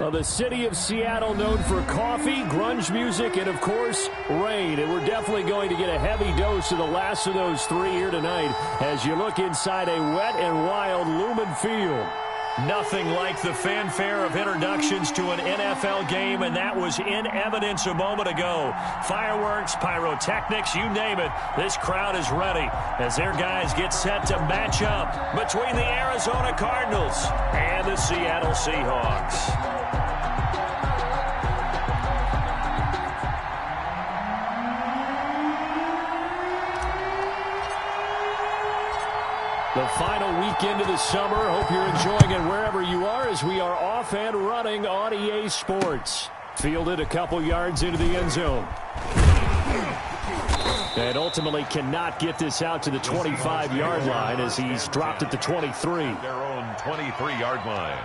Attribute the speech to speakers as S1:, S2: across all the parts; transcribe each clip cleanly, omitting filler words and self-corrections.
S1: Well, the city of Seattle known for coffee, grunge music, and, of course, rain. And we're definitely going to get a heavy dose of the last of those three here tonight as you look inside a wet and wild Lumen Field.
S2: Nothing like the fanfare of introductions to an NFL game, and that was in evidence a moment ago. Fireworks, pyrotechnics, you name it. This crowd is ready as their guys get set to match up between the Arizona Cardinals and the Seattle Seahawks.
S1: The final weekend of the summer. Hope you're enjoying it wherever you are as we are off and running on EA Sports. Fielded a couple yards into the end zone. And ultimately cannot get this out to the 25-yard line as he's dropped at the 23.
S3: Their own 23-yard line.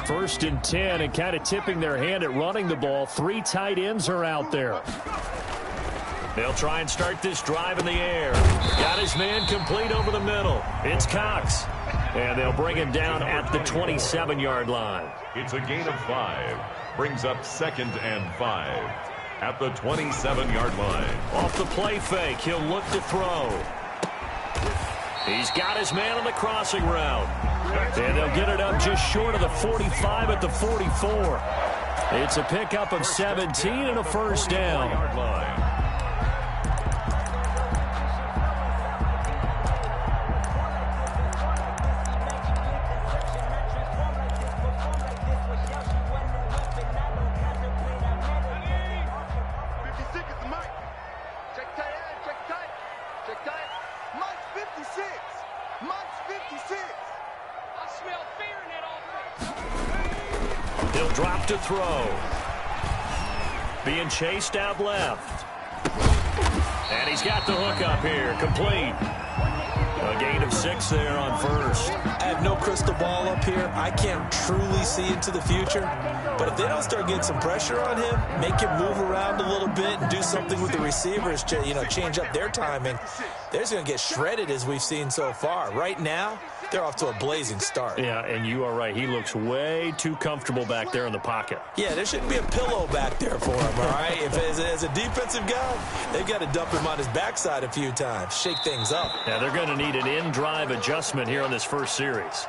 S1: First and 10, and kind of tipping their hand at running the ball. Three tight ends are out there.
S2: They'll try and start this drive in the air. Got his man complete over the middle. It's Cox. And they'll bring him down at the 27-yard line.
S3: It's a gain of 5. Brings up 2nd and 5 at the 27-yard line.
S2: Off the play fake, he'll look to throw. He's got his man on the crossing route. And they'll get it up just short of the 45 at the 44. It's a pickup of 17 and a first down. He'll drop to throw. Being chased out left. And he's got the hook up here. Complete. A gain of 6 there on first.
S4: I have no crystal ball up here. I can't truly see into the future. But if they don't start getting some pressure on him, make him move around a little bit and do something with the receivers to, change up their timing, they're just going to get shredded as we've seen so far. Right now, they're off to a blazing start.
S1: Yeah, and you are right. He looks way too comfortable back there in the pocket.
S4: Yeah, there shouldn't be a pillow back there for him, all right? If as a defensive guy, they've got to dump him on his backside a few times, shake things up.
S1: Yeah, they're going to need an in-drive adjustment here on this first series.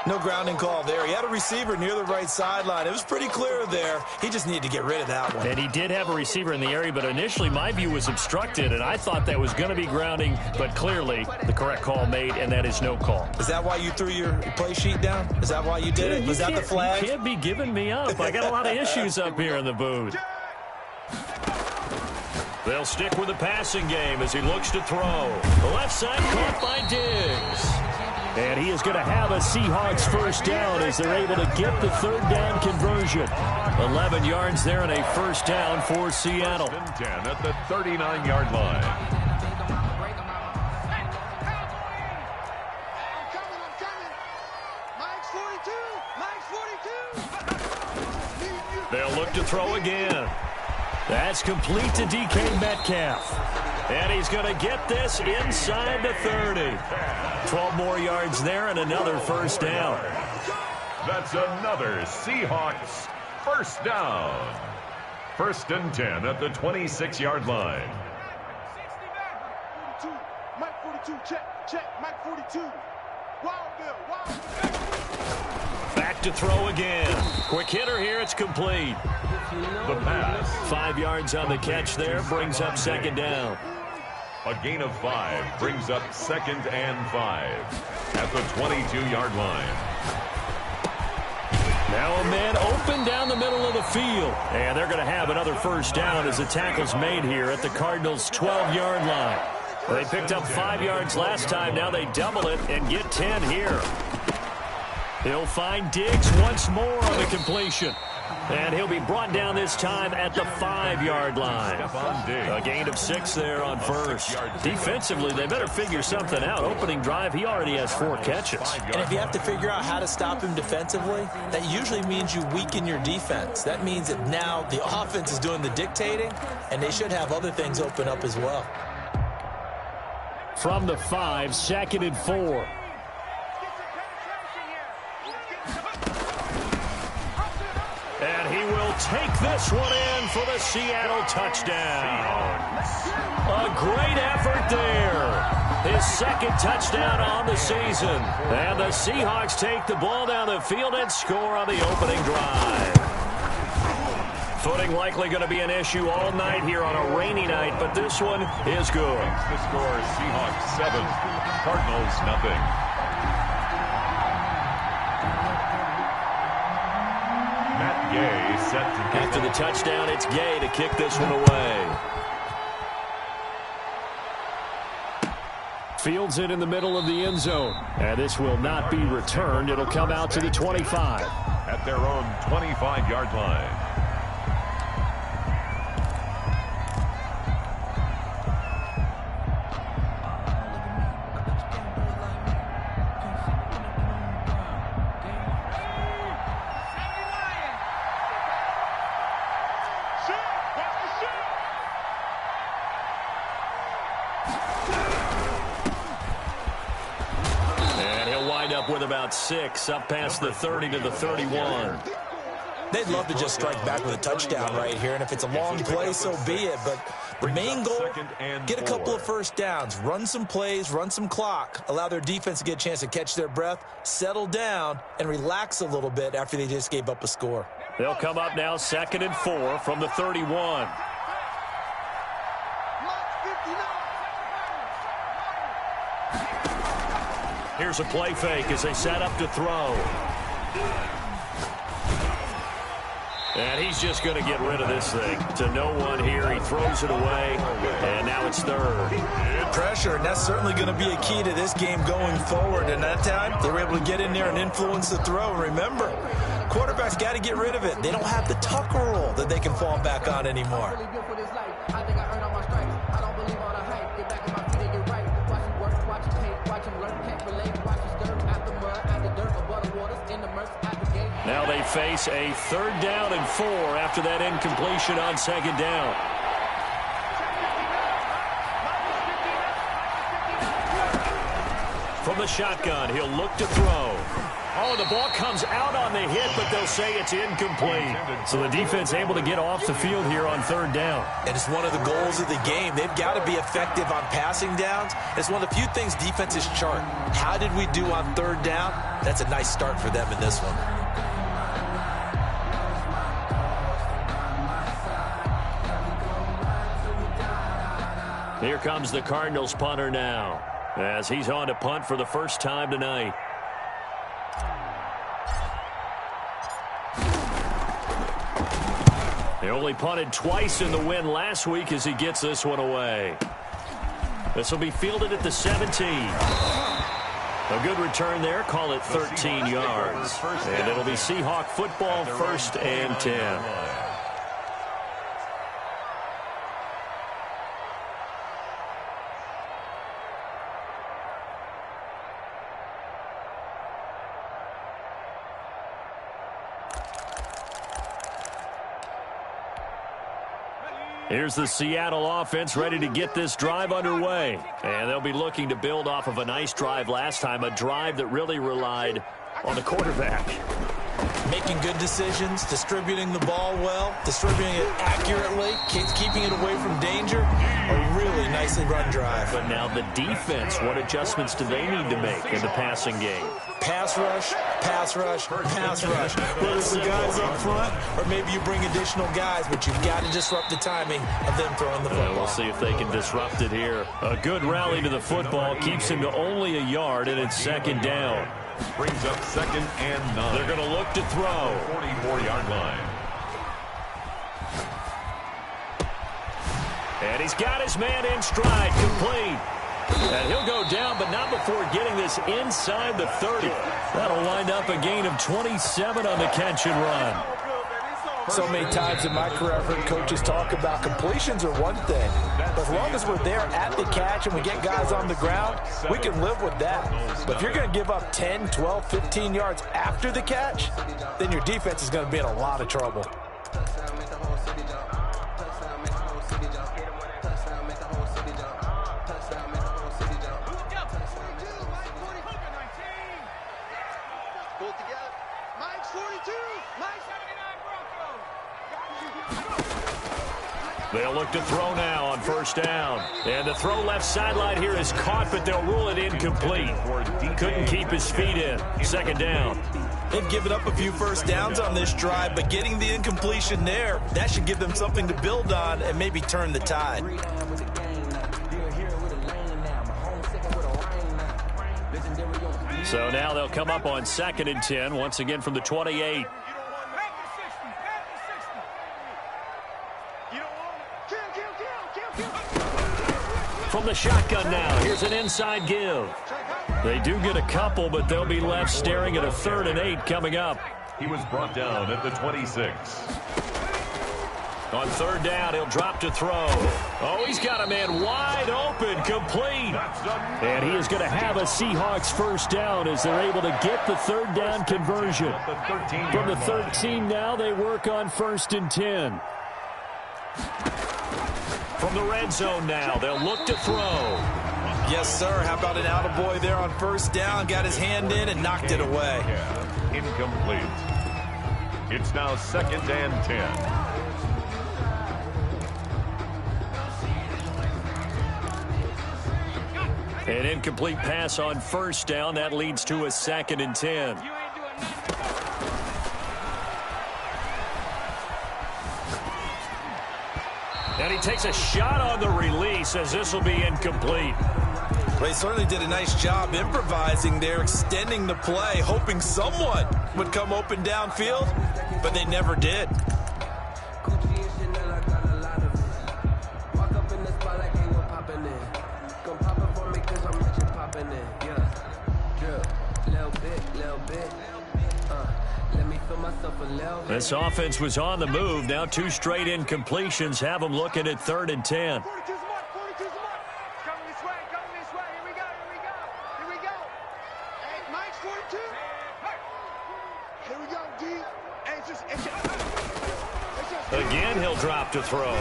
S4: No grounding call there. He had a receiver near the right sideline. It was pretty clear there. He just needed to get rid of that one.
S1: And he did have a receiver in the area, but initially my view was obstructed, and I thought that was going to be grounding, but clearly the correct call made, and that is no call.
S4: Is that why you threw your play sheet down? Is that why you did it? Was that the flag?
S1: You can't be giving me up. I got a lot of issues up here in the booth.
S2: They'll stick with the passing game as he looks to throw. The left side caught by Diggs.
S1: And he is going to have a Seahawks first down as they're able to get the third down conversion. 11 yards there and a first down for Seattle.
S3: 10 at the 39-yard line.
S2: They'll look to throw again.
S1: That's complete to DK Metcalf.
S2: And he's going to get this inside the 30. 12 more yards there and another first down.
S3: That's another Seahawks first down. 1st and 10 at the 26-yard line.
S5: Mike 42, check, Mike 42.
S2: Back to throw again. Quick hitter here, it's complete.
S3: The pass.
S2: 5 yards on the catch there, brings up 2nd down.
S3: A gain of 5 brings up 2nd and 5 at the 22-yard line.
S1: Now a man open down the middle of the field. And they're going to have another first down as the tackle's made here at the Cardinals' 12-yard line. They picked up 5 yards last time. Now they double it and get 10 here. He'll find Diggs once more on the completion. And he'll be brought down this time at the 5-yard line. A gain of 6 there on first. Defensively, they better figure something out. Opening drive, he already has 4 catches.
S4: And if you have to figure out how to stop him defensively, that usually means you weaken your defense. That means that now the offense is doing the dictating, and they should have other things open up as well.
S1: From the 5, 2nd and 4. And he will take this one in for the Seattle touchdown. A great effort there. His 2nd touchdown on the season. And the Seahawks take the ball down the field and score on the opening drive. Footing likely going to be an issue all night here on a rainy night, but this one is good.
S3: The score, Seahawks 7, Cardinals nothing. Gay set to
S1: after the touchdown, it's Gay to kick this one away. Fields it in the middle of the end zone. And this will not be returned. It'll come out to the 25.
S3: At their own 25-yard line.
S1: With about 6 up past the 30 to the 31.
S4: They'd love to just strike back with a touchdown right here, and if it's a long play, so be it. But the main goal, get a couple of first downs, run some plays, run some clock, allow their defense to get a chance to catch their breath, settle down, and relax a little bit after they just gave up a score.
S1: They'll come up now 2nd and 4 from the 31. Here's a play fake as they set up to throw. And he's just going to get rid of this thing. To no one here. He throws it away. And now it's 3rd.
S4: Pressure, and that's certainly going to be a key to this game going forward. And that time, they were able to get in there and influence the throw. And remember, quarterbacks got to get rid of it. They don't have the Tucker roll that they can fall back on anymore.
S1: Now they face a 3rd down and 4 after that incompletion on 2nd down. From the shotgun, he'll look to throw. Oh, the ball comes out on the hit, but they'll say it's incomplete. So the defense able to get off the field here on 3rd down.
S4: And it's one of the goals of the game. They've got to be effective on passing downs. It's one of the few things defenses chart. How did we do on 3rd down? That's a nice start for them in this one.
S1: Here comes the Cardinals punter now, as he's on to punt for the first time tonight. He only punted twice in the win last week as he gets this one away. This will be fielded at the 17. A good return there. Call it 13 yards. And it'll be Seahawk football, 1st and 10. Here's the Seattle offense ready to get this drive underway. And they'll be looking to build off of a nice drive last time, a drive that really relied on the quarterback.
S4: Making good decisions, distributing the ball well, distributing it accurately, keeping it away from danger. A really nicely run drive.
S1: But now the defense, what adjustments do they need to make in the passing game?
S4: Pass rush, pass rush, pass rush. Whether it's the guys up front or maybe you bring additional guys, but you've got to disrupt the timing of them throwing the football.
S1: We'll see if they can disrupt it here. A good rally to the football keeps him to only a yard, and it's 2nd down.
S3: Brings up 2nd and 9.
S1: They're going to look to throw.
S3: 44-yard line.
S1: And he's got his man in stride, complete. And he'll go down, but not before getting this inside the 30. That'll wind up a gain of 27 on the catch and run.
S4: So many times in my career, I've heard coaches talk about completions are one thing. But as long as we're there at the catch and we get guys on the ground, we can live with that. But if you're going to give up 10, 12, 15 yards after the catch, then your defense is going to be in a lot of trouble.
S1: They'll look to throw now on first down. And the throw left sideline here is caught, but they'll rule it incomplete. Couldn't keep his feet in. Second down.
S4: They've given up a few first downs on this drive, but getting the incompletion there, that should give them something to build on and maybe turn the tide.
S1: So now they'll come up on 2nd and 10, once again from the 28. From the shotgun now, here's an inside give. They do get a couple, but they'll be left staring at a 3rd and 8 coming up.
S3: He was brought down at the 26.
S1: On 3rd down, he'll drop to throw. Oh, he's got a man wide open, complete. And he is going to have a Seahawks first down as they're able to get the 3rd down conversion. From the 13 now, they work on 1st and 10. From the red zone now, they'll look to throw.
S4: Yes, sir. How about an attaboy there on first down? Got his hand in and knocked it away.
S3: Incomplete. It's now 2nd and 10.
S1: An incomplete pass on first down. That leads to a 2nd and 10. And he takes a shot on the release as this will be incomplete.
S4: They certainly did a nice job improvising there, extending the play, hoping someone would come open downfield, but they never did.
S1: This offense was on the move. Now 2 straight incompletions have them looking at 3rd and 10. Again, he'll drop to throw.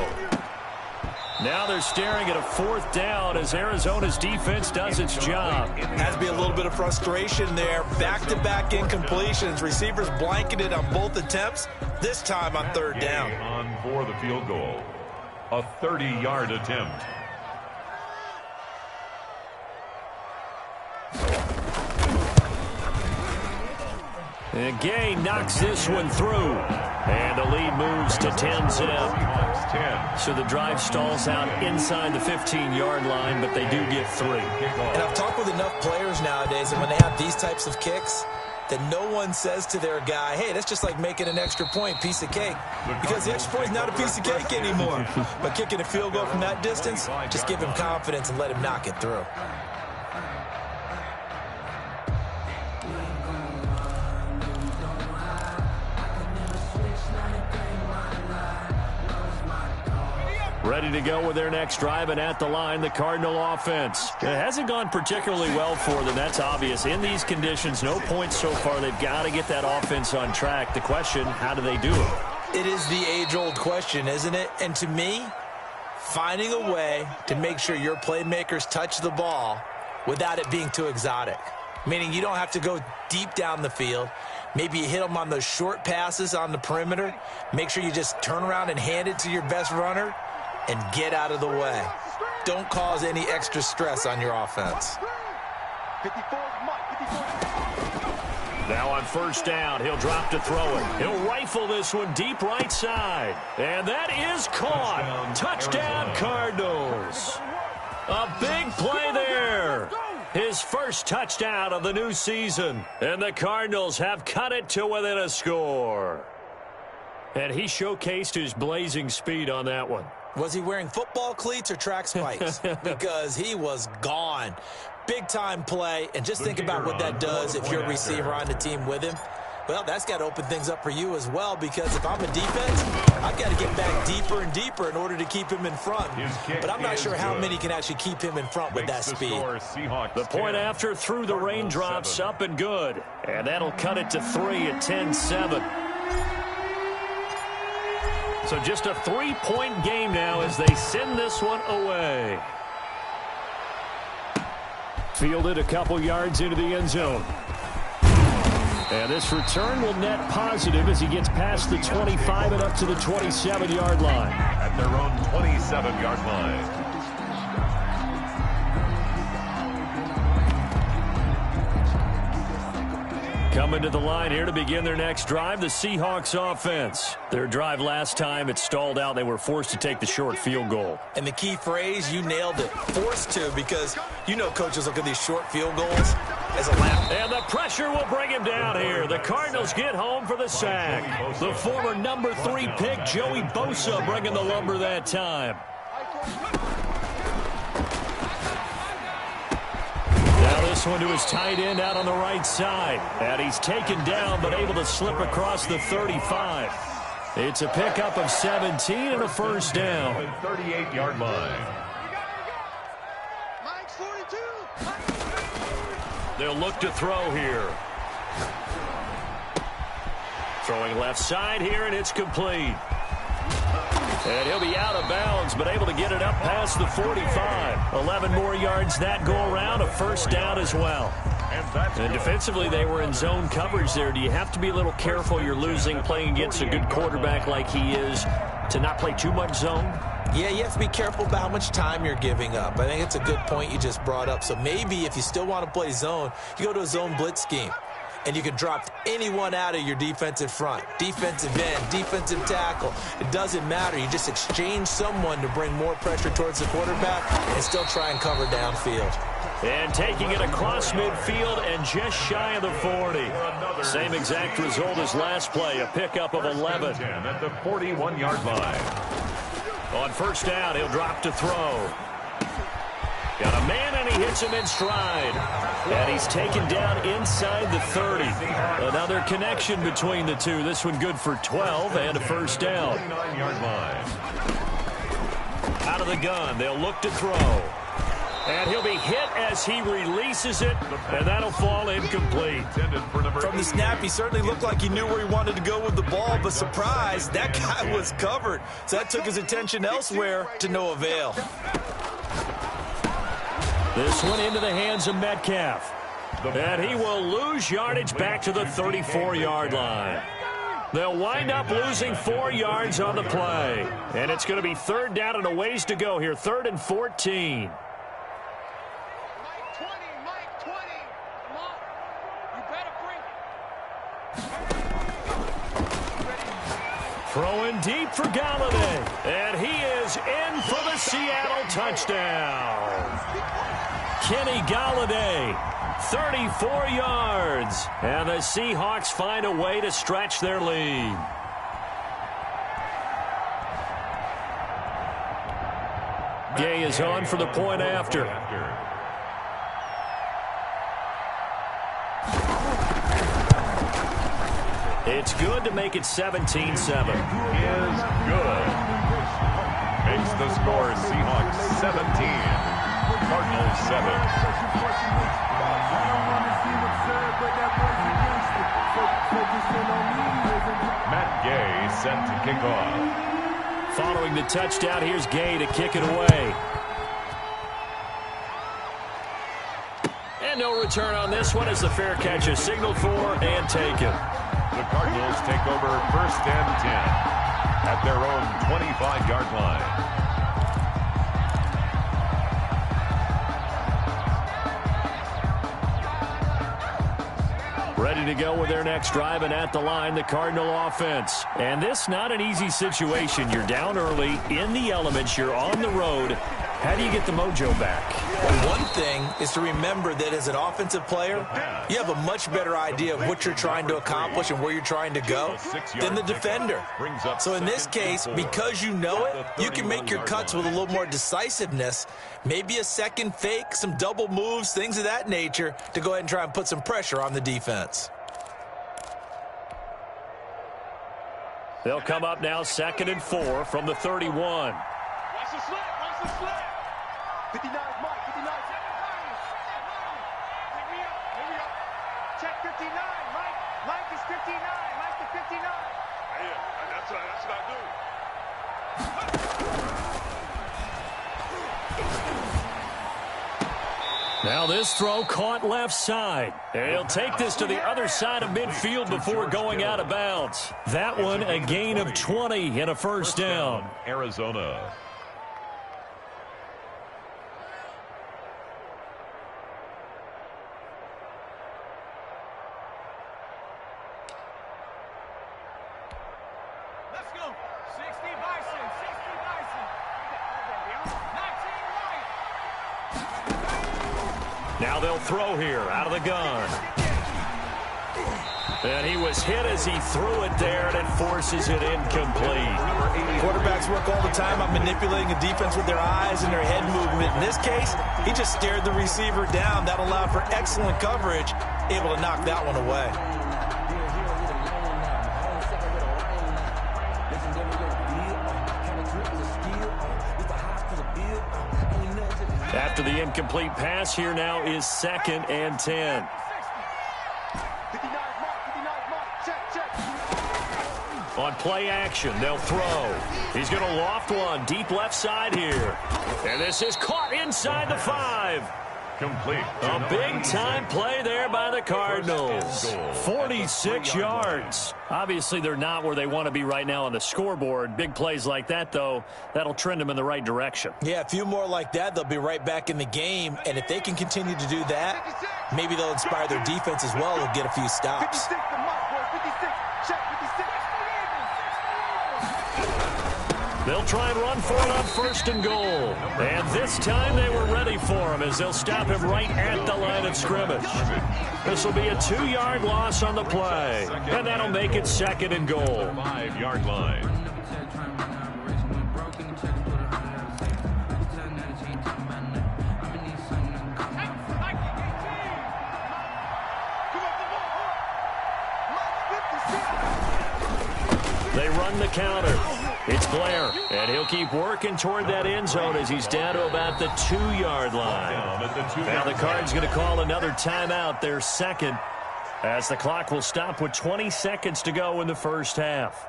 S1: Now they're staring at a 4th down as Arizona's defense does its job.
S4: Has to be a little bit of frustration there. Back-to-back incompletions. Receivers blanketed on both attempts, this time on 3rd down.
S3: On for the field goal. A 30-yard attempt.
S1: And Gay knocks this one through. And the lead moves to 10-zip. So the drive stalls out inside the 15-yard line, but they do get 3.
S4: And I've talked with enough players nowadays, and when they have these types of kicks, that no one says to their guy, hey, that's just like making an extra point, piece of cake. Because the extra point is not a piece of cake anymore. But kicking a field goal from that distance, just give him confidence and let him knock it through.
S1: Ready to go with their next drive, and at the line, the Cardinal offense. It hasn't gone particularly well for them. That's obvious. In these conditions, no points so far. They've got to get that offense on track. The question, how do they do it?
S4: It is the age-old question, isn't it? And to me, finding a way to make sure your playmakers touch the ball without it being too exotic. Meaning you don't have to go deep down the field. Maybe you hit them on those short passes on the perimeter. Make sure you just turn around and hand it to your best runner and get out of the way. Don't cause any extra stress on your offense.
S1: Now on first down, he'll drop to throw it. He'll rifle this one deep right side. And that is caught. Touchdown, Cardinals. A big play there. His first touchdown of the new season. And the Cardinals have cut it to within a score. And he showcased his blazing speed on that one.
S4: Was he wearing football cleats or track spikes? Because he was gone. Big-time play, and just think about what that does if you're a receiver on the team with him. Well, that's got to open things up for you as well, because if I'm a defense, I've got to get back deeper and deeper in order to keep him in front. But I'm not sure how many can actually keep him in front with that speed.
S2: The point after through the raindrops, up and good. And that'll cut it to 3 at 10-7. So just a 3-point game now as they send this one away.
S1: Fielded a couple yards into the end zone. And this return will net positive as he gets past the 25 and up to the 27-yard line.
S3: At their own 27-yard line.
S2: Coming to the line here to begin their next drive, the Seahawks offense. Their drive last time, it stalled out. They were forced to take the short field goal.
S4: And the key phrase, you nailed it, forced to, because you know coaches look at these short field goals as a lap.
S2: And the pressure will bring him down here. The Cardinals get home for the sack. The former number 3 pick, Joey Bosa, bringing the lumber that time. Now this one to his tight end out on the right side. And he's taken down but able to slip across the 35. It's a pickup of 17 and a first down.
S3: 38-yard line.
S2: They'll look to throw here. Throwing left side here, and it's complete. And he'll be out of bounds, but able to get it up past the 45. 11 more yards that go around, a first down as well. And defensively, they were in zone coverage there. Do you have to be a little careful? You're losing, playing against a good quarterback like he is, to not play too much zone?
S4: Yeah, you have to be careful about how much time you're giving up. I think it's a good point you just brought up. So maybe if you still want to play zone, you go to a zone blitz scheme. And you can drop anyone out of your defensive front. Defensive end, defensive tackle. It doesn't matter. You just exchange someone to bring more pressure towards the quarterback and still try and cover downfield.
S2: And taking it across midfield and just shy of the 40. Same exact result as last play, a pickup of 11.
S3: At the 41-yard line.
S2: On first down, he'll drop to throw. Got a man, and he hits him in stride. And he's taken down inside the 30. Another connection between the two. This one good for 12 and a first down.
S3: 49-yard line.
S2: Out of the gun, they'll look to throw. And he'll be hit as he releases it, and that'll fall incomplete.
S4: From the snap, he certainly looked like he knew where he wanted to go with the ball, but surprise, that guy was covered. So that took his attention elsewhere to no avail.
S2: This one into the hands of Metcalf. And he will lose yardage back to the 34-yard line. They'll wind up losing 4 yards on the play. And it's going to be third down and a ways to go here. 3rd and 14. Throwing deep for Galladay. And he is in for the Seattle touchdown. Kenny Galladay, 34 yards. And the Seahawks find a way to stretch their lead. Gay is on for the point after. It's good to make it 17-7.
S3: Is good. Makes the score Seahawks 17. Cardinals 7. Matt Gay set to kick off.
S2: Following the touchdown, here's Gay to kick it away. And no return on this one as the fair catch is signaled for and taken.
S3: The Cardinals take over 1st and 10 at their own 25-yard line.
S2: Ready to go with their next drive, and at the line, the Cardinal offense. And this not an easy situation. You're down early, in the elements, you're on the road, How do you get the mojo back?
S4: Well, one thing is to remember that as an offensive player, you have a much better idea of what you're trying to accomplish and where you're trying to go than the defender. So in this case, because you know it, you can make your cuts with a little more decisiveness, maybe a second fake, some double moves, things of that nature, to go ahead and try and put some pressure on the defense.
S2: They'll come up now 2nd and 4 from the 31.
S5: Watch the slip. Watch the slip. 59, Mike. 59. Pick me up. Here we go. Check 59. Mike is 59. Mike is 59. Yeah, that's what I do.
S2: Now this throw caught left side. And he'll take this to the other side of midfield before going out of bounds. That one a gain of 20 and a first down.
S3: Arizona.
S5: Let's go. 60 Bison. 60 Bison.
S2: Now they'll throw here out of the gun. And he was hit as he threw it there, and it forces it incomplete.
S4: Quarterbacks work all the time on manipulating a defense with their eyes and their head movement. In this case, he just stared the receiver down. That allowed for excellent coverage, able to knock that one away.
S2: After the incomplete pass, here now is 2nd and 10.
S5: 59 Mike. Check.
S2: On play action, they'll throw. He's going to loft one deep left side here. And this is caught inside the 5.
S3: Complete.
S2: A big-time play there by the Cardinals. 46 yards. Obviously, they're not where they want to be right now on the scoreboard. Big plays like that, though, that'll trend them in the right direction.
S4: Yeah, a few more like that, they'll be right back in the game. And if they can continue to do that, maybe they'll inspire their defense as well and get a few stops.
S5: 56 to Mike, boys. 56. Check 56.
S2: They'll try and run for it on 1st and goal. And this time they were ready for him as they'll stop him right at the line of scrimmage. This will be a 2-yard loss on the play. And that'll make it 2nd and goal.
S3: 5-yard line.
S2: They run the counter. It's Blair, and he'll keep working toward that end zone as he's down to about the 2-yard line. Now the Cards going to call another timeout, their 2nd, as the clock will stop with 20 seconds to go in the first half.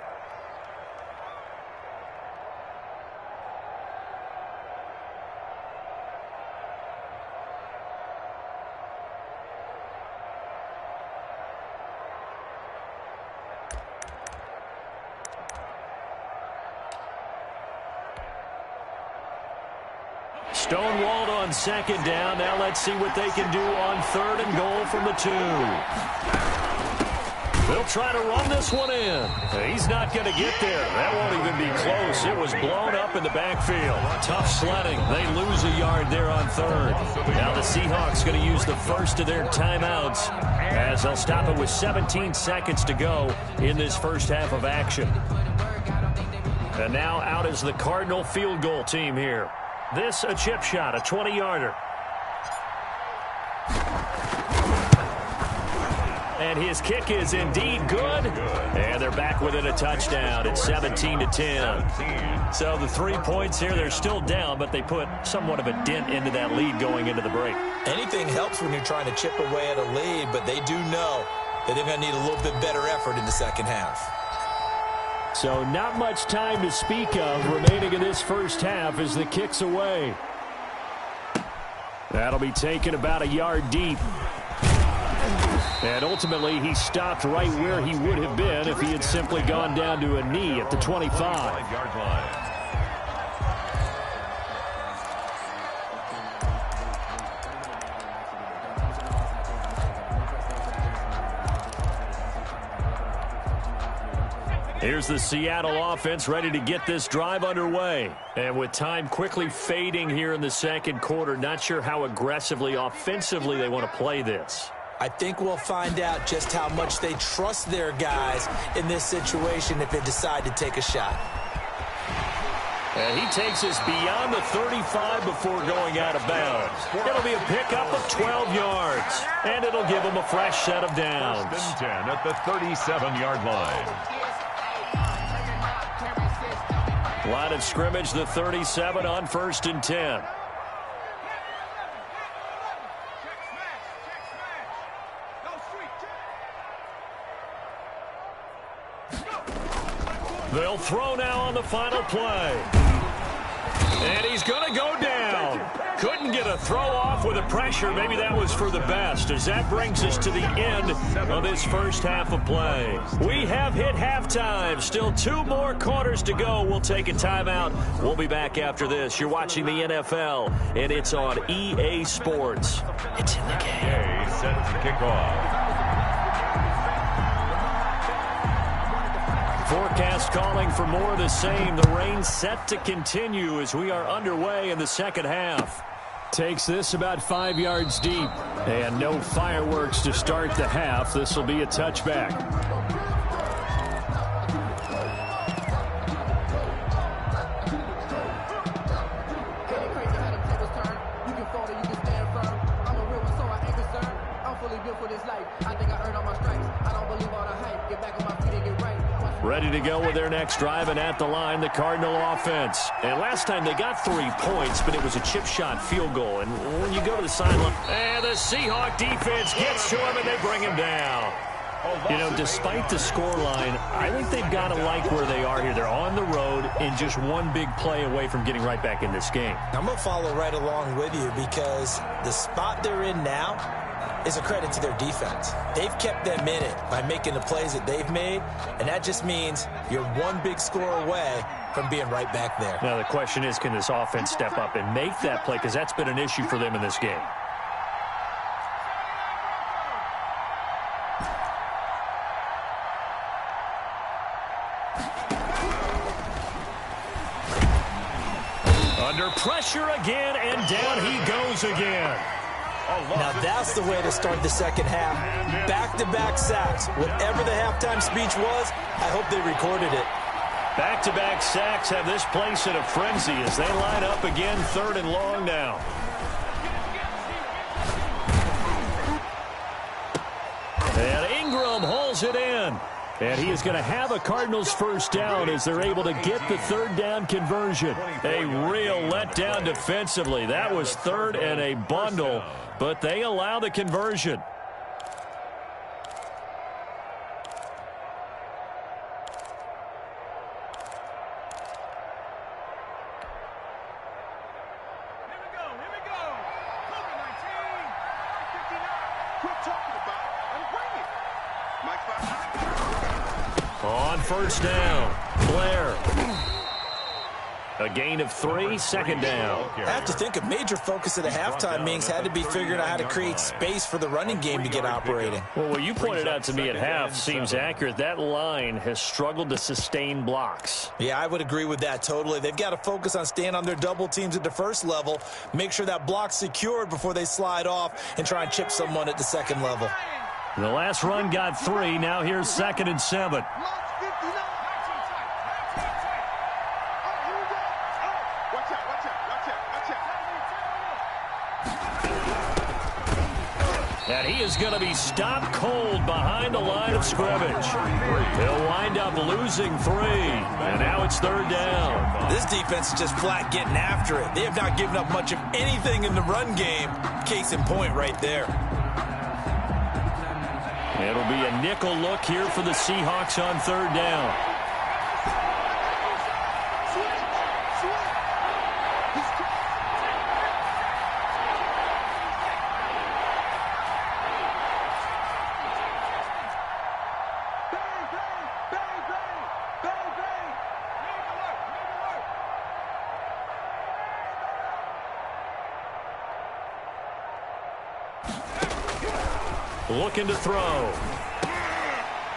S2: Stonewalled on 2nd down. Now let's see what they can do on 3rd and goal from the 2. They'll try to run this one in. He's not going to get there. That won't even be close. It was blown up in the backfield. Tough sledding. They lose a yard there on 3rd. Now the Seahawks going to use the first of their timeouts as they'll stop it with 17 seconds to go in this first half of action. And now out is the Cardinal field goal team here. This a chip shot, a 20-yarder. And his kick is indeed good. And they're back within a touchdown. It's 17-10. So the 3 points here, they're still down, but they put somewhat of a dent into that lead going into the break.
S4: Anything helps when you're trying to chip away at a lead, but they do know that they're going to need a little bit better effort in the second half.
S1: So not much time to speak of remaining in this first half as the kick's away. That'll be taken about a yard deep. And ultimately, he stopped right where he would have been if he had simply gone down to a knee at the 25.
S3: 5-yard line.
S1: Here's the Seattle offense ready to get this drive underway. And with time quickly fading here in the second quarter, not sure how aggressively, offensively they want to play this.
S4: I think we'll find out just how much they trust their guys in this situation if they decide to take a shot.
S1: And he takes us beyond the 35 before going out of bounds. It'll be a pickup of 12 yards, and it'll give him a fresh set of downs.
S3: 1st and 10 at the 37-yard line.
S1: Line of scrimmage, the 37 on 1st and 10. They'll throw now on the final play. And he's going to go down. Couldn't get a throw off with the pressure. Maybe that was for the best, as that brings us to the end of this first half of play. We have hit halftime. Still 2 more quarters to go. We'll take a timeout. We'll be back after this. You're watching the NFL, and it's on EA Sports. It's in the game.
S3: Set to kick off.
S1: Forecast calling for more of the same. The rain set to continue as we are underway in the second half. Takes this about 5 yards deep. And no fireworks to start the half. This will be a touchback. Ready to go with their next drive, and at the line, the Cardinal offense. And last time they got 3 points, but it was a chip shot field goal. And when you go to the sideline, and the Seahawk defense gets to him, and they bring him down. You know, despite the scoreline, I think they've got to like where they are here. They're on the road and just one big play away from getting right back in this game.
S4: I'm going to follow right along with you because the spot they're in now is a credit to their defense. They've kept them in it by making the plays that they've made, and that just means you're one big score away from being right back there.
S1: Now, the question is, can this offense step up and make that play? Because that's been an issue for them in this game. Under pressure again, and down he goes again.
S4: Now that's the way to start the second half. Back-to-back sacks. Whatever the halftime speech was, I hope they recorded it.
S1: Back-to-back sacks have this place in a frenzy as they line up again, 3rd and long now. And Ingram hauls it in. And he is going to have a Cardinals first down as they're able to get the 3rd down conversion. A real letdown defensively. That was 3rd and a bundle, but they allow the conversion. On 1st down, Blair. A gain of 3, 2nd down.
S4: I have to think a major focus of the halftime meetings had to be figuring out how to create space for the running game to get operating.
S1: Well, what you pointed out to me at half seems accurate. That line has struggled to sustain blocks.
S4: Yeah, I would agree with that totally. They've got to focus on staying on their double teams at the first level, make sure that block's secured before they slide off and try and chip someone at the second level.
S1: The last run got 3. Now here's 2nd and 7. And he is going to be stopped cold behind the line of scrimmage. He'll wind up losing 3. And now it's 3rd down.
S4: This defense is just flat getting after it. They have not given up much of anything in the run game. Case in point right there.
S1: It'll be a nickel look here for the Seahawks on 3rd down. Looking to throw.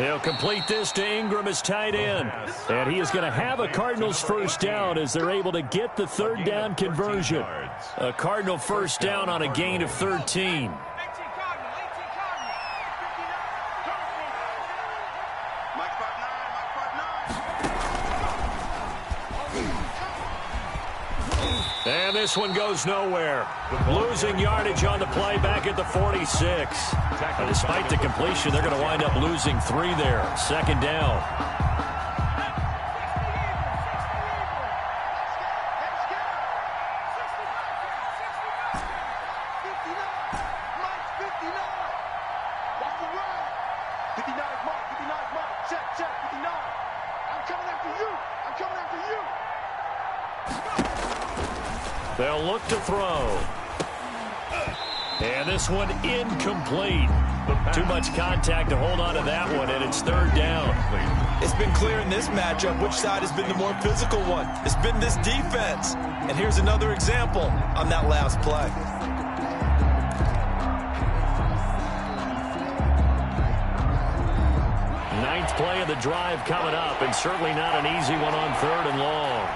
S1: He'll complete this to Ingram as tight end. And he is going to have a Cardinals first down as they're able to get the third down conversion. A Cardinal first down on a gain of 13. And this one goes nowhere. Losing yardage on the play back at the 46. And despite the completion, they're going to wind up losing 3 there. Second down. They'll look to throw. And this one incomplete. Too much contact to hold on to that one, and it's third down.
S4: It's been clear in this matchup which side has been the more physical one. It's been this defense. And here's another example on that last play.
S1: Ninth play of the drive coming up, and certainly not an easy one on third and long.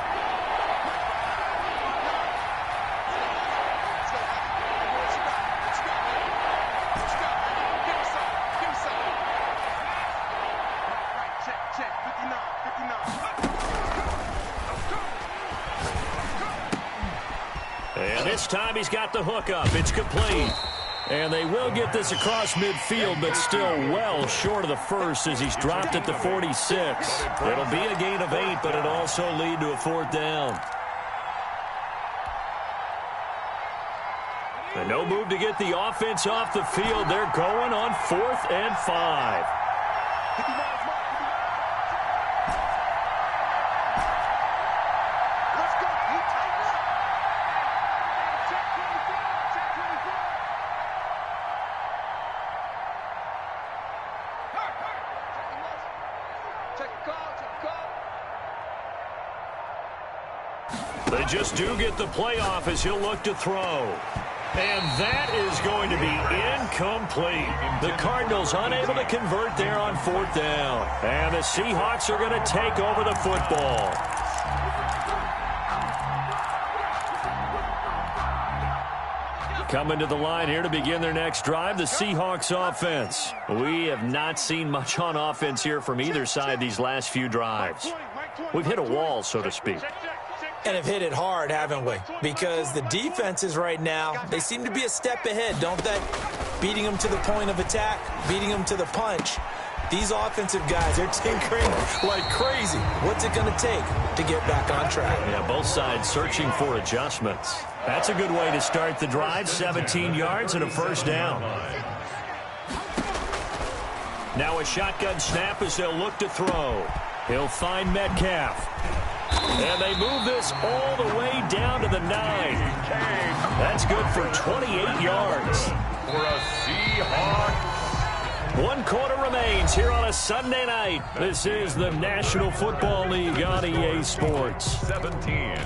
S1: And this time he's got the hookup. It's complete. And they will get this across midfield, but still well short of the first as he's dropped at the 46. It'll be a gain of 8, but it'll also lead to a fourth down. And no move to get the offense off the field. They're going on 4th and 5. They just do get the playoff as he'll look to throw. And that is going to be incomplete. The Cardinals unable to convert there on 4th down. And the Seahawks are going to take over the football. Coming to the line here to begin their next drive, the Seahawks offense. We have not seen much on offense here from either side these last few drives. We've hit a wall, so to speak.
S4: And have hit it hard, haven't we? Because the defenses right now, they seem to be a step ahead, don't they? Beating them to the point of attack, beating them to the punch. These offensive guys, they're tinkering like crazy. What's it going to take to get back on track?
S1: Yeah, both sides searching for adjustments. That's a good way to start the drive. 17 yards and a first down. Now a shotgun snap as they'll look to throw. He'll find Metcalf. And they move this all the way down to the 9. That's good for 28 yards.
S3: For a Seahawks.
S1: 1 quarter remains here on a Sunday night. This is the National Football League on EA Sports.
S3: 17.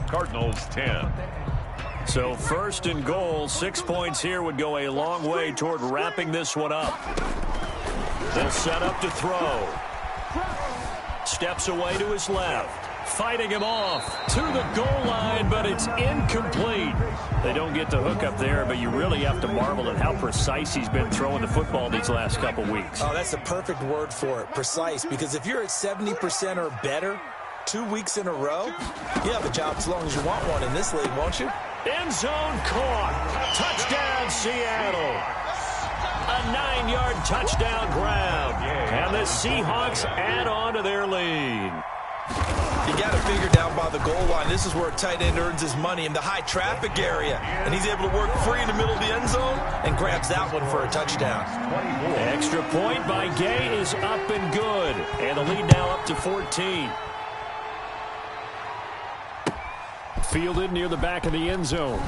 S3: Cardinals 10.
S1: So 1st and goal, 6 points here would go a long way toward wrapping this one up. They'll set up to throw. Steps away to his left. Fighting him off to the goal line, but it's incomplete. They don't get the hook up there, but you really have to marvel at how precise he's been throwing the football these last couple weeks.
S4: Oh, that's the perfect word for it, precise, because if you're at 70% or better 2 weeks in a row, you have a job as long as you want one in this league, won't you?
S1: End zone caught. Touchdown, Seattle. A 9-yard touchdown grab. And the Seahawks add on to their lead.
S4: You got to figure down by the goal line. This is where a tight end earns his money in the high traffic area. And he's able to work free in the middle of the end zone and grabs that one for a touchdown.
S1: Extra point by Gay is up and good. And the lead now up to 14. Fielded near the back of the end zone.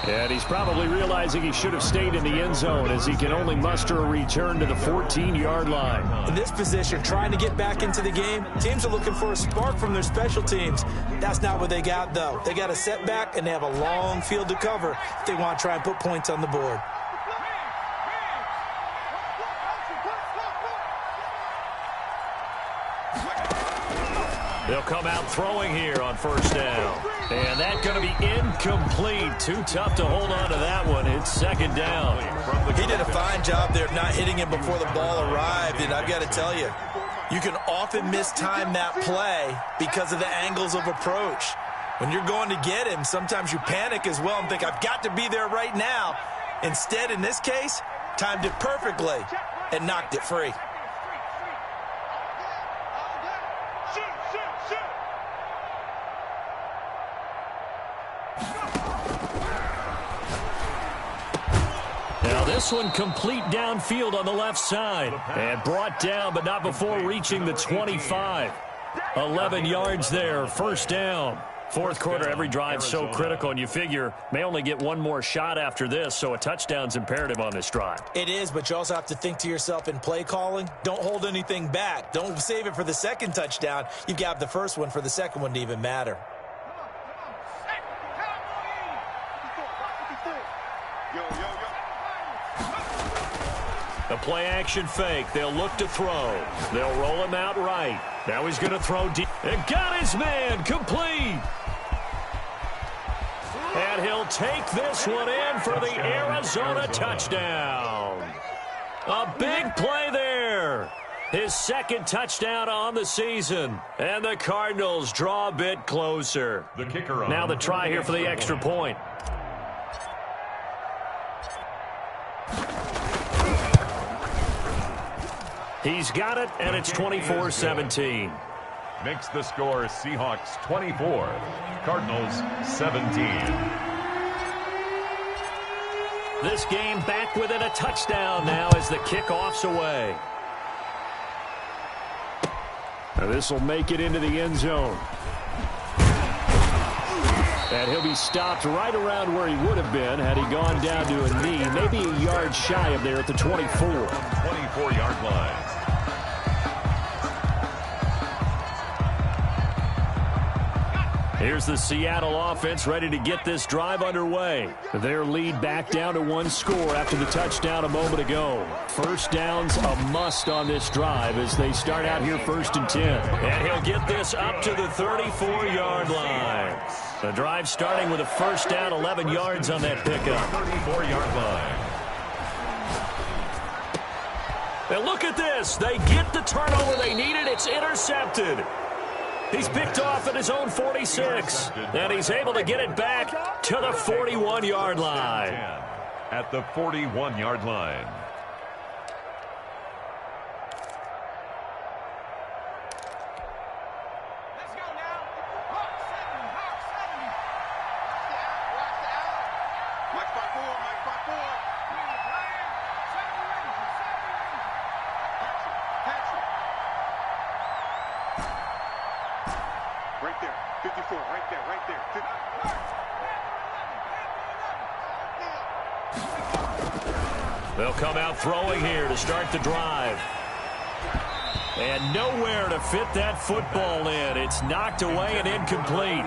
S1: And he's probably realizing he should have stayed in the end zone as he can only muster a return to the 14-yard line.
S4: In this position, trying to get back into the game, teams are looking for a spark from their special teams. That's not what they got, though. They got a setback, and they have a long field to cover if they want to try and put points on the board.
S2: They'll come out throwing here on first down. And that's going to be incomplete. Too tough to hold on to that one. It's second down.
S4: He did a fine job there of not hitting him before the ball arrived. And I've got to tell you, you can often mistime that play because of the angles of approach. When you're going to get him, sometimes you panic as well and think, I've got to be there right now. Instead, in this case, timed it perfectly and knocked it free.
S2: Now this one complete downfield on the left side. And brought down, but not before reaching the 25. 11 yards there, first down. Fourth quarter, every drive so critical, and you figure may only get one more shot after this, so a touchdown's imperative on this drive.
S4: It is, but you also have to think to yourself in play calling, don't hold anything back. Don't save it for the second touchdown. You've got the first one for the second one to even matter.
S2: The play-action fake. They'll look to throw. They'll roll him out right. Now he's going to throw deep. And got his man complete. And he'll take this one in for the Arizona touchdown. A big play there. His second touchdown on the season. And the Cardinals draw a bit closer.
S3: The kicker on.
S2: Now the try here for the extra point. He's got it, and it's 24-17.
S3: Makes the score Seahawks 24, Cardinals 17.
S2: This game back within a touchdown now as the kickoff's away.
S1: Now this will make it into the end zone. And he'll be stopped right around where he would have been had he gone down to a knee, maybe a yard shy of there at the 24.
S3: 24-yard line.
S2: Here's the Seattle offense ready to get this drive underway.
S1: Their lead back down to one score after the touchdown a moment ago. First down's a must on this drive as they start out here 1st and 10.
S2: And he'll get this up to the 34-yard line. The drive starting with a first down, 11 yards on that pickup.
S3: 34-yard line.
S2: And look at this. They get the turnover they needed. It's intercepted. He's picked off at his own 46. And he's able to get it back to the 41-yard line.
S3: At the 41-yard line.
S5: Let's go now. Hawk 7, Hawk 7. Mike 5-4, Mike 5-4. Right there, 54, right there, right there. 50.
S2: They'll come out throwing here to start the drive. And nowhere to fit that football in. It's knocked away and incomplete.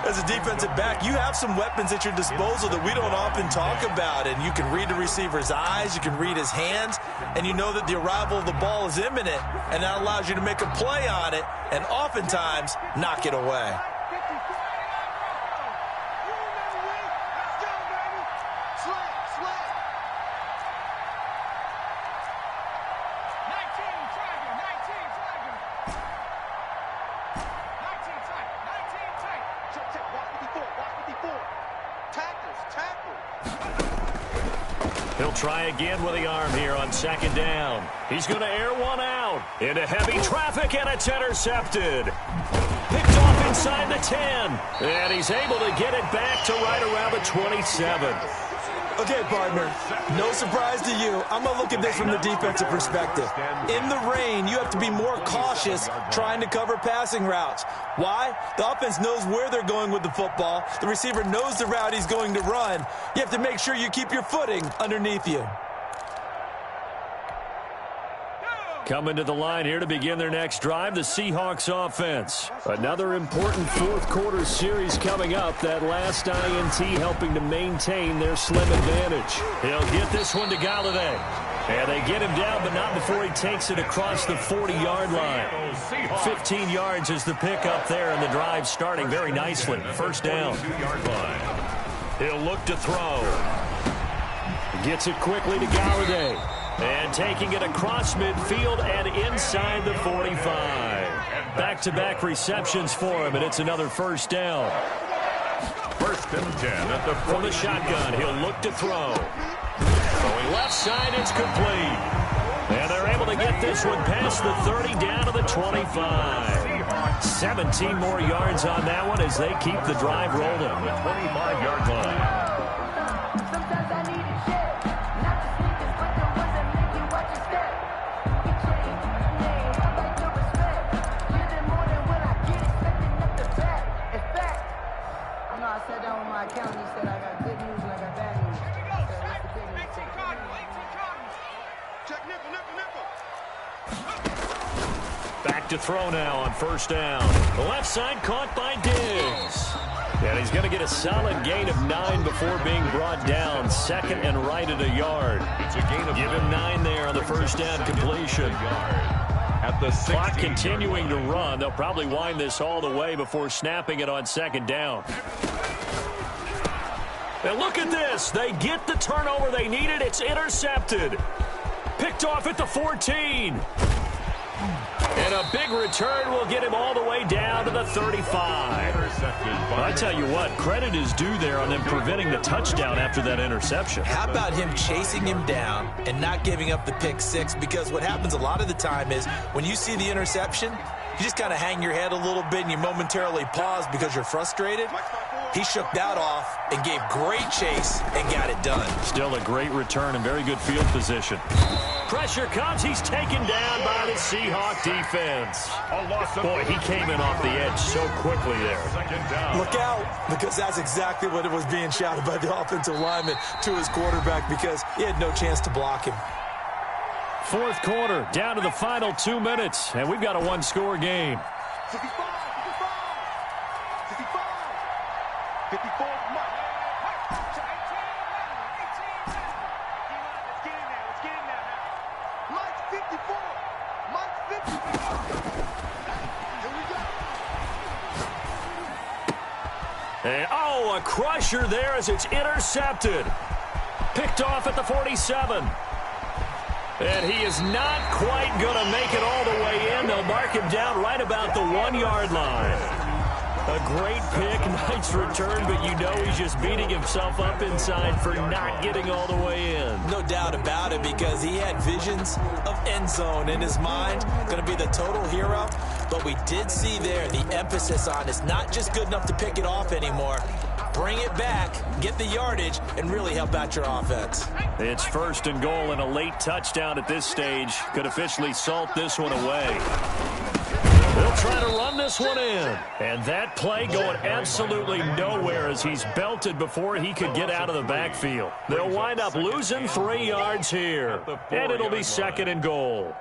S4: As a defensive back, you have some weapons at your disposal that we don't often talk about. And you can read the receiver's eyes, you can read his hands, and you know that the arrival of the ball is imminent. And that allows you to make a play on it and oftentimes knock it away.
S2: He'll try again with the arm here on second down. He's going to air one out into heavy traffic, and it's intercepted. Picked off inside the 10. And he's able to get it back to right around the 27.
S4: Okay, partner, no surprise to you. I'm going to look at this from the defensive perspective. In the rain, you have to be more cautious trying to cover passing routes. Why? The offense knows where they're going with the football. The receiver knows the route he's going to run. You have to make sure you keep your footing underneath you.
S1: Coming to the line here to begin their next drive, the Seahawks offense. Another important fourth quarter series coming up. That last INT helping to maintain their slim advantage.
S2: He'll get this one to Galladay. And they get him down, but not before he takes it across the 40-yard line. 15 yards is the pickup there, and the drive starting very nicely. First down. He'll look to throw.
S1: Gets it quickly to Galladay.
S2: And taking it across midfield and inside the 45. Back-to-back receptions for him, and it's another first down.
S3: First and 10 at the 40.
S2: From the shotgun, he'll look to throw. Going left side, it's complete. And they're able to get this one past the 30 down to the 25. 17 more yards on that one as they keep the drive rolling.
S3: The 25-yard line.
S2: Back to throw now on first down. The left side caught by Diggs. And he's going to get a solid gain of 9 before being brought down. Second and right at a yard.
S3: It's a gain of
S2: Give him 9 there on the first down completion.
S3: At the
S2: clock continuing to run. They'll probably wind this all the way before snapping it on second down. And look at this. They get the turnover they needed. It's intercepted. Picked off at the 14. And a big return will get him all the way down to the 35. I tell you what, credit is due there on them preventing the touchdown after that interception.
S4: How about him chasing him down and not giving up the pick six? Because what happens a lot of the time is when you see the interception, you just kind of hang your head a little bit and you momentarily pause because you're frustrated. He shook that off and gave great chase and got it done.
S2: Still a great return and very good field position. Pressure comes. He's taken down by the Seahawk defense. Boy, he came in off the edge so quickly there.
S4: Look out, because that's exactly what it was being shouted by the offensive lineman to his quarterback because he had no chance to block him.
S2: Fourth quarter, down to the final 2 minutes, and we've got a one-score game.
S5: 55, 54, Mike. Let's get in there now. Mike's 54. Mike's 54. Here we go.
S2: And, a crusher there as it's intercepted. Picked off at the 47. And he is not quite going to make it all the way in. They'll mark him down right about the 1 yard line. A great pick, nice return, but you know he's just beating himself up inside for not getting all the way in.
S4: No doubt about it, because he had visions of end zone in his mind. Going to be the total hero. But we did see there the emphasis on it's not just good enough to pick it off anymore. Bring it back, get the yardage, and really help out your offense.
S2: It's first and goal, and a late touchdown at this stage could officially salt this one away. They'll try to run this one in. And that play going absolutely nowhere as he's belted before he could get out of the backfield. They'll wind up losing 3 yards here. And it'll be second and goal.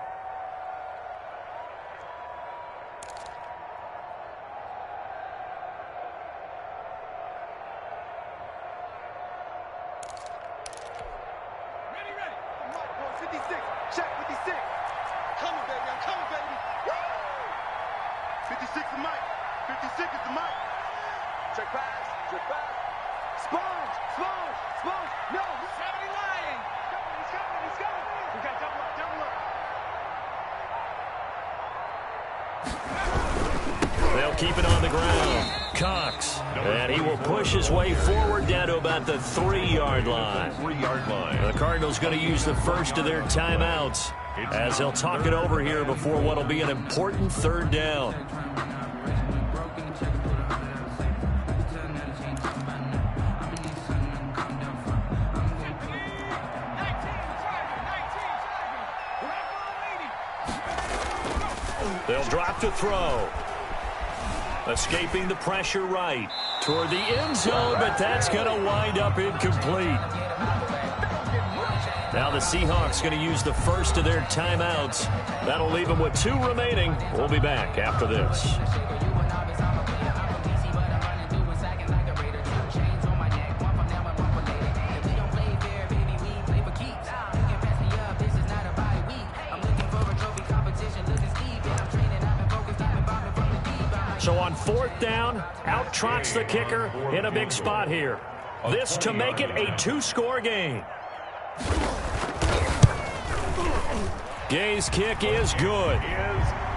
S2: Keep it on the ground. Cox. And he will push his way forward down to about the 3 yard line. The Cardinals going to use the first of their timeouts as they'll talk it over here before what will be an important third down. They'll drop to throw. Escaping the pressure right toward the end zone, but that's going to wind up incomplete. Now the Seahawks going to use the first of their timeouts. That'll leave them with 2 remaining. We'll be back after this. on 4th down, out-trots the kicker in a big spot here. This to make it a 2-score game. Gay's kick is good.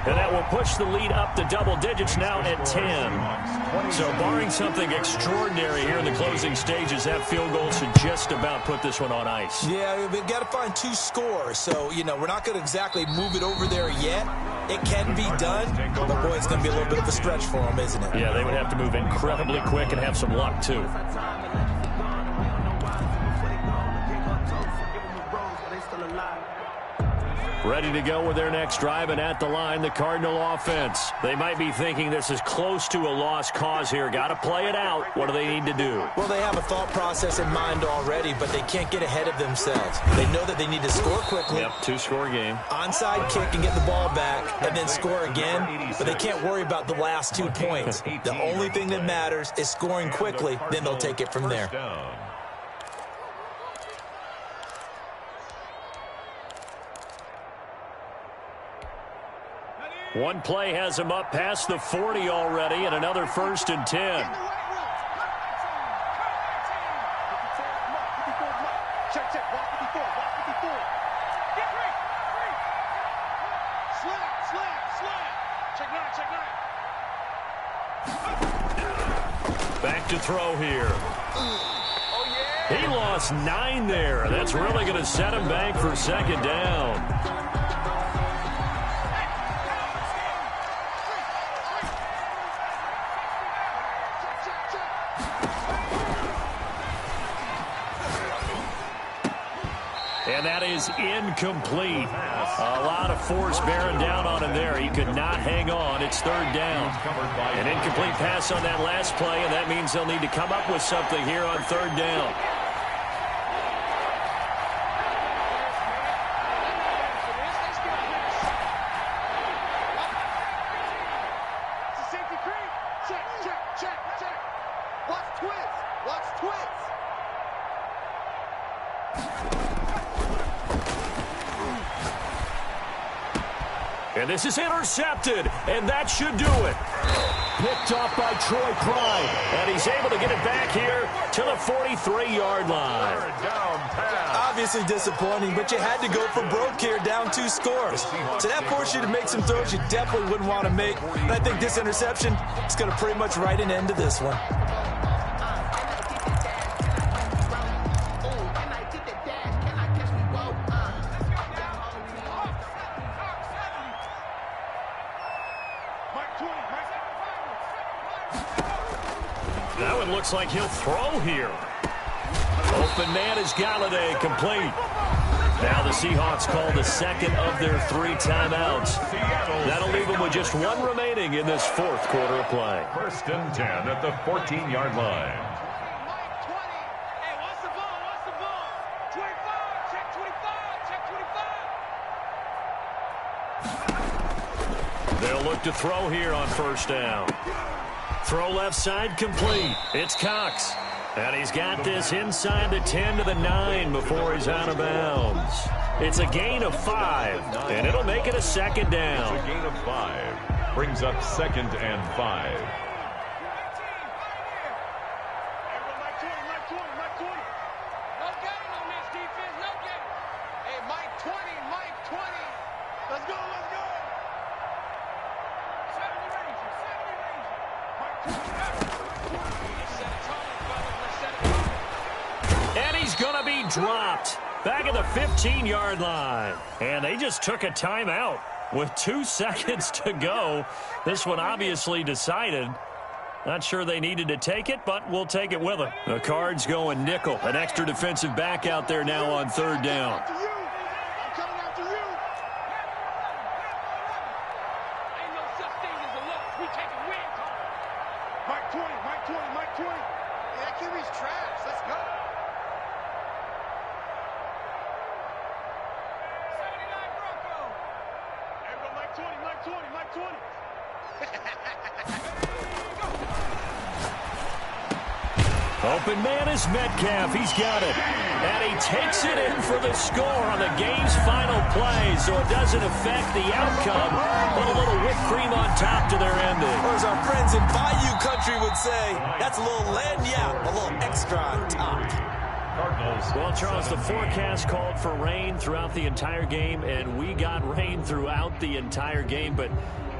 S2: And that will push the lead up to double digits now at 10. So barring something extraordinary here in the closing stages, that field goal should just about put this one on ice.
S4: Yeah, we've got to find 2 scores. So, we're not going to exactly move it over there yet. It can be done, but boy, it's going to be a little bit of a stretch for them, isn't it?
S2: Yeah, they would have to move incredibly quick and have some luck, too. Ready to go with their next drive, and at the line, the Cardinal offense. They might be thinking this is close to a lost cause here. Got to play it out. What do they need to do?
S4: Well, they have a thought process in mind already, but they can't get ahead of themselves. They know that they need to score quickly.
S2: Yep, 2-score game.
S4: Onside kick and get the ball back, and then score again. But they can't worry about the last 2 points. The only thing that matters is scoring quickly. Then they'll take it from there.
S2: One play has him up past the 40 already, and another 1st and 10. Back to throw here. He lost 9 there. That's really going to set him back for 2nd down. And that is incomplete. A lot of force bearing down on him there. He could not hang on. It's 3rd down. An incomplete pass on that last play, and that means they'll need to come up with something here on 3rd down. And this is intercepted, and that should do it. Picked off by Troy Pride, and he's able to get it back here to the 43-yard line.
S4: Obviously disappointing, but you had to go for broke here, down 2 scores. So that forced you to make some throws you definitely wouldn't want to make. And I think this interception is going to pretty much write an end to this one.
S2: That one looks like he'll throw here. Open man is Galladay, complete. Now the Seahawks call the 2nd of their 3 timeouts. That'll leave them with just 1 remaining in this 4th quarter of play.
S3: 1st and 10 at the 14-yard line.
S2: They'll look to throw here on 1st down. Throw left side, complete. It's Cox. And he's got this inside the 10 to the 9 before he's out of bounds. It's a gain of 5, and it'll make it a 2nd down.
S3: It's a gain of 5. Brings up 2nd and 5.
S2: Dropped back at the 15-yard line. And they just took a timeout with 2 seconds to go. This one obviously decided. Not sure they needed to take it, but we'll take it with them. The Cards going nickel. An extra defensive back out there now on 3rd down. Open man is Metcalf. He's got it. And he takes it in for the score on the game's final play, so it doesn't affect the outcome, but a little whipped cream on top to their ending.
S4: Or as our friends in Bayou Country would say, that's a little lagniappe, a little extra on top.
S1: Well, Charles, the forecast called for rain throughout the entire game, and we got rain throughout the entire game. But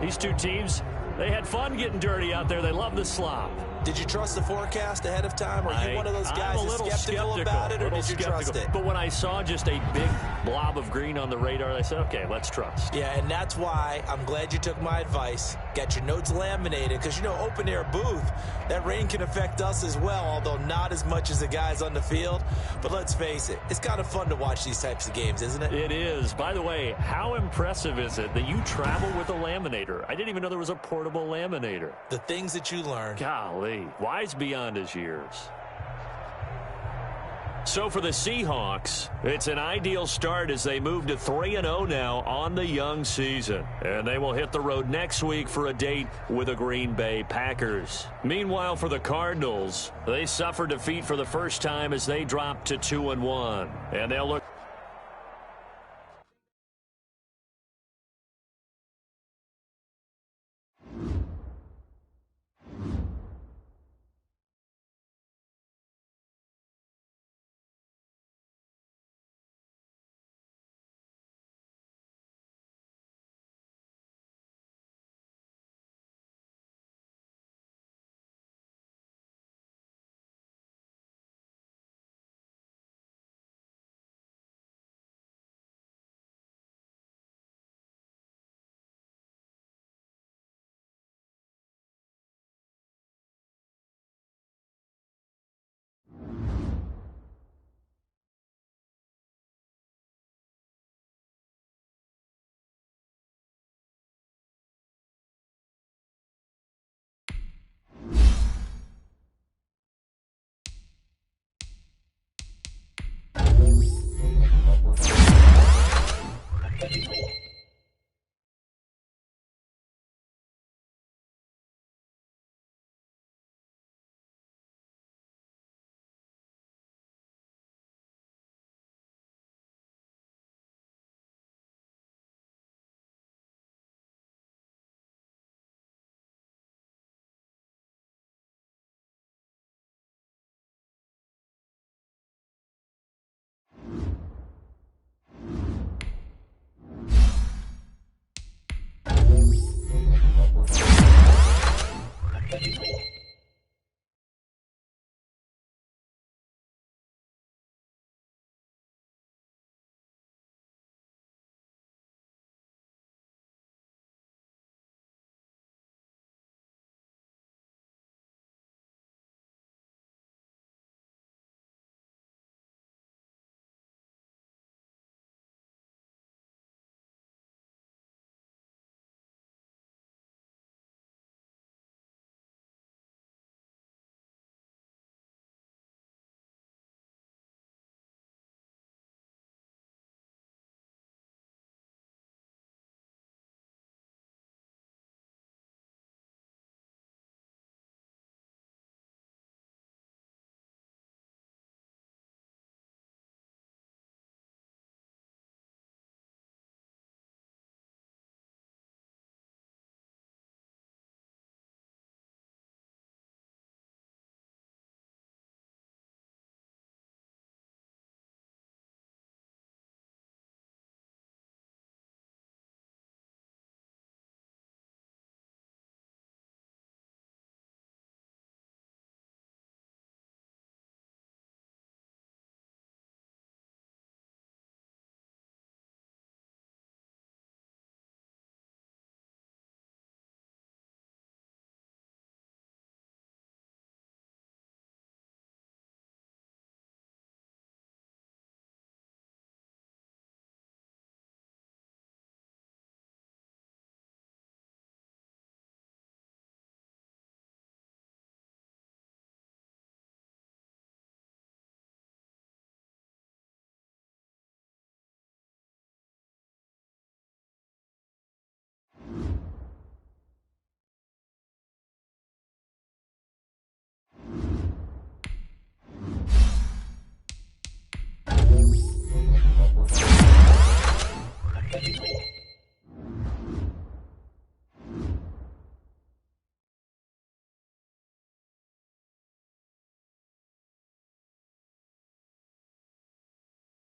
S1: these two teams, they had fun getting dirty out there. They love the slop.
S4: Did you trust the forecast ahead of time? Are you one of those guys who's skeptical about it, or did you trust it?
S1: But when I saw just a big blob of green on the radar, I said, okay, let's trust.
S4: Yeah, and that's why I'm glad you took my advice. Got your notes laminated, because, you know, open-air booth, that rain can affect us as well, although not as much as the guys on the field. But let's face it, it's kind of fun to watch these types of games, isn't it?
S1: It is. By the way, how impressive is it that you travel with a laminator? I didn't even know there was a portable laminator.
S4: The things that you learn.
S1: Golly. Wise beyond his years. So for the Seahawks, it's an ideal start as they move to 3-0 now on the young season. And they will hit the road next week for a date with the Green Bay Packers. Meanwhile, for the Cardinals, they suffered defeat for the first time as they dropped to 2-1. And they'll look